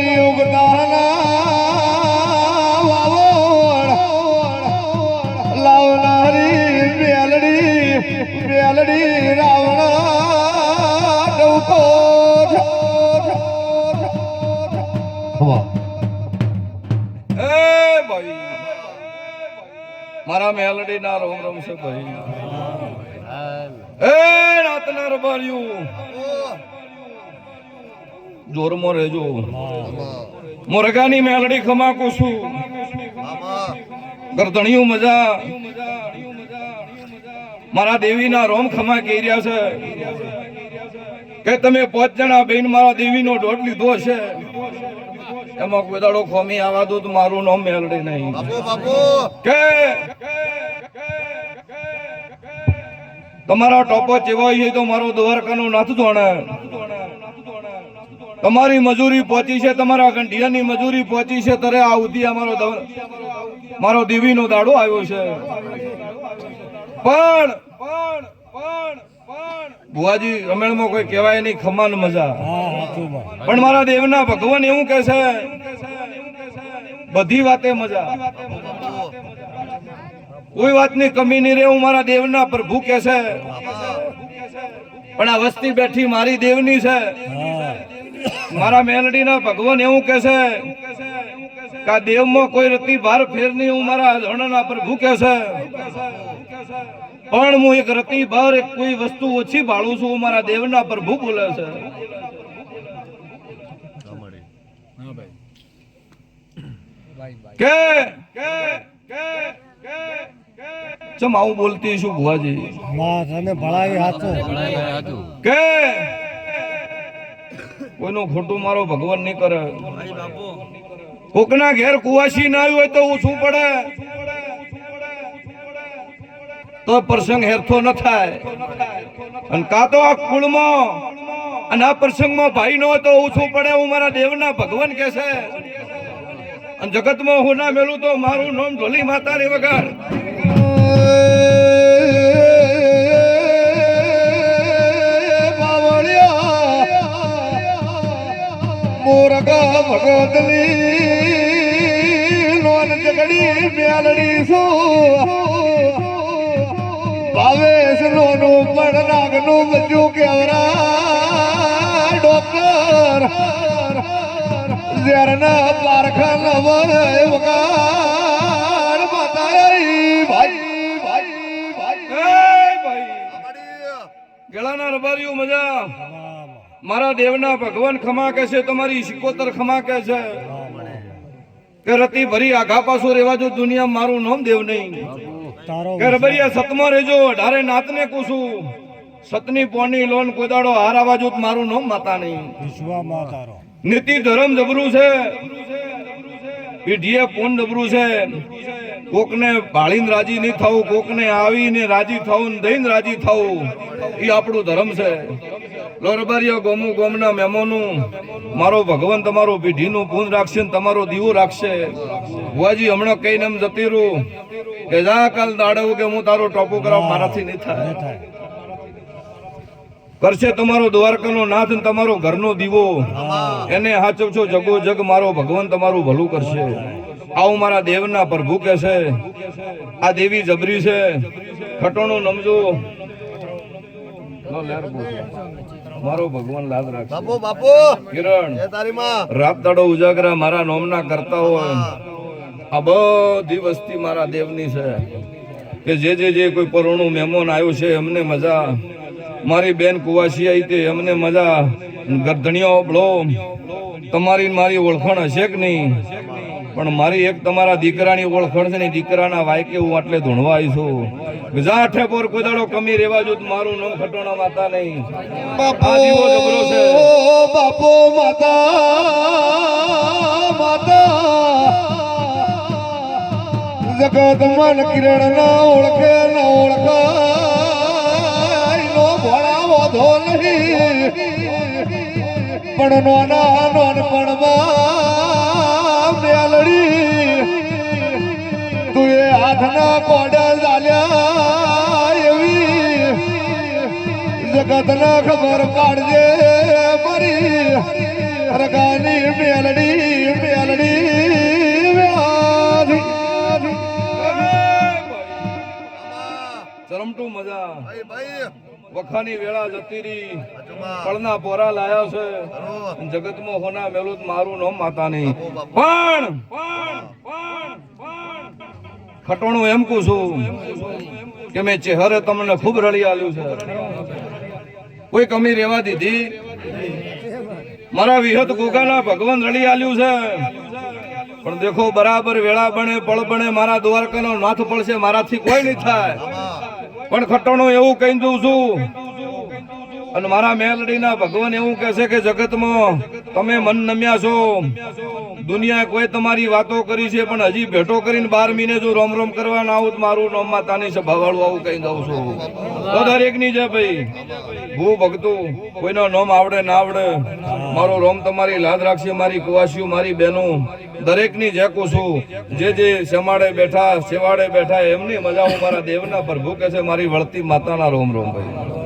કલી ઉગતાના લાવનારી મેલડી રાવણા ડોકો મારા મેલડી ના રોમ રોમ છે ભાઈ રાતના રબાર્યું જોરમાં રહેજો મોરગાની મેલડી ખમાકું છું ગરદણીયું મજા મારા દેવીના રોમ ખમા કહી રહ્યા છે કે તમે 5 જણા બેન મારા દેવીનો દોઢ લીધો છે એમાં કોઈ દાડો ખોમી આવા દો તો મારું નામ મેલડી નહીં કે તમારા ટોપો ચેવાય છે તો મારો દ્વારકાનો નાથ જોણે તમારી મજૂરી પહોંચી છે તમારા ગંઢિયાની મજૂરી પહોંચી છે ત્યારે આ ઉધી મારો દેવીનો દાડો આવ્યો છે પણ બુઆજી રમેણમાં કોઈ કહેવાય નહીં ખમાન મજા પણ મારા દેવના ભગવાન એવું કહે છે બધી વાતે મજા કોઈ વાતની કમી નહીં રહે હું મારા દેવના પ્રભુ કહે છે પણ આ વસ્તી બેઠી મારી દેવની છે મારા મેલડીના ભગવાન એવું કહે છે કે આ દેવમાં કોઈ રતી ભાર ફેર નહીં હું મારા ધણના પ્રભુ કહે છે પણ હું એક રતી ભાર એક કોઈ વસ્તુ ઓછી ભાળું છું મારા દેવના પ્રભુ બોલે છે કે ચમ આવું બોલતી છું ભુવાજી કે કોઈનું ખોટું મારો ભગવાન નહીં કરે કોકના ઘેર કુવાસી ના આવ્યું હોય તો ઓછું પડે તો પ્રસંગ હેરથો ન થાય અને કા તો આ કુળમાં અને આ પ્રસંગમાં ભાઈ નો તો ઓછું પડે હું મારા દેવના ભગવાન કે છે અને જગતમાં હું ના મેલું તો મારું નામ ઢોલી માતાની વગર મોરગા ભગતની લોન જગડી મેલડી છું ભાવેશ લોનું પણ નાગનું બચ્ચું કેવરા ડોક્ટર ઝેરના પારખા નવર વગાડ માતાઈ ભાઈ ગેળાના રબારીઓ મજા મારા દેવના ભગવાન ખમા કે છે તમારી સિકોતર ખમા કે છે કે રતી ભરી આઘા પાછું રેવા જો દુનિયા મારું નામ દેવ નહીં કે રબરિયા સતમાં રેજો ઢારે નાતને કુસું સતની પોની લોન કોદાડો હારાવા જો મારું નામ માતા નહીં નીતિ ધર્મ જબરું છે પીઢીએ પોન જબરું છે કોકને ભાળીને રાજી નહીં થવું કોકને આવીને રાજી થવું દઈને રાજી થવું એ આપણું ધર્મ છે લોરબારીઓ ગોમું ગોમના મેમોનું મારો ભગવાન તમારો પીઢીનું પૂન રાખશે ને તમારો દીવો રાખશે ભુવાજી હમણાં કહીને એમ જતી રહું કે જા કાલ દાડવું કે હું તારો ટોપો કરાવ મારાથી નહીં થાય કરશે તમારો દ્વારકાનો નાથ ને તમારો ઘરનો દીવો એને હાચવશો જગો જગ મારો ભગવાન તમારું ભલું કરશે આવું મારા દેવના પ્રભુ કે છે આ દેવી જબરી છે ખટોણું નમજો મારો ભગવાન લાદ રાખશે બાપુ કિરણ રાત દાડો ઉજાગરા મારા નોમના કરતા હોય આ બધી વસ્તી મારા દેવની છે કે જે કોઈ પરોણું મહેમાન આવ્યું છે અમને મજા મારી બેન કુવાસી આવી તે અમને મજા ગરધણીઓ બળો તમારી મારી ઓળખાણ હશે કે નહીં પણ મારી એક તમારા દીકરાની ઓળખાણ છે ને દીકરાના વાયકે હું આટલે ધૂણવા આવી છું ગજા ઠેપોર કોઈ દાડો કમી રેવા જો મારું નામ ખટોણા માતા નહીં આ દીવો જબરો છે બાપો માતા જગત મન કિરણ ના ઓળખે ના ઓળખાય નો ભણા વધો નહીં પણ નોના નોનપણમાં મેલડી તું એ હાથના કોડા ચાલ્યા એવી જગતના ખબર પાડજે મારી હરગાની મેલડી વ્યાધી ચરમટું મજા વખાની વેળા જતી રહી પળના પોરા લાયા છે જગતમાં હોના મેલું મારું નામ માતાની પણ ખટોણું એમ કહું છું કે મેં ચહેરે તમને ખૂબ રળી આલ્યું છે કોઈ કમી રેવા દીધી મારા વિહત ગોગાના ભગવાન રળી આલ્યું છે પણ દેખો બરાબર વેળા બને પળ બને મારા દ્વારકાનો નાથ પડશે મારાથી કોઈ નહીં થાય પણ ખટોણું એવું કહી દઉં છું અને મારા મેલડીના ભગવાન એવું કહે છે કે જગતમાં તમે મન નમ્યા છો દુનિયા કોઈ તમારી વાતો કરી છે પણ હજી ભેટો કરીને 12 મહિને જો રોમ રોમ કરવા ના આવું મારું નામ માતાની સભાવાળું આવું કહી દઉં છું તો દરેક ની છે ભાઈ ભૂ ભગતું કોઈનો નામ આવડે ના આવડે મારો રોમ તમારી લાદ રાખશે મારી કુવાસીઓ મારી બહેનો દરેક ની જેકું છું જે સેમાડે બેઠા સેવાડે બેઠા એમની મજા હું મારા દેવના પ્રભુ કહે છે મારી વળતી માતાના રોમ રોમ ભાઈ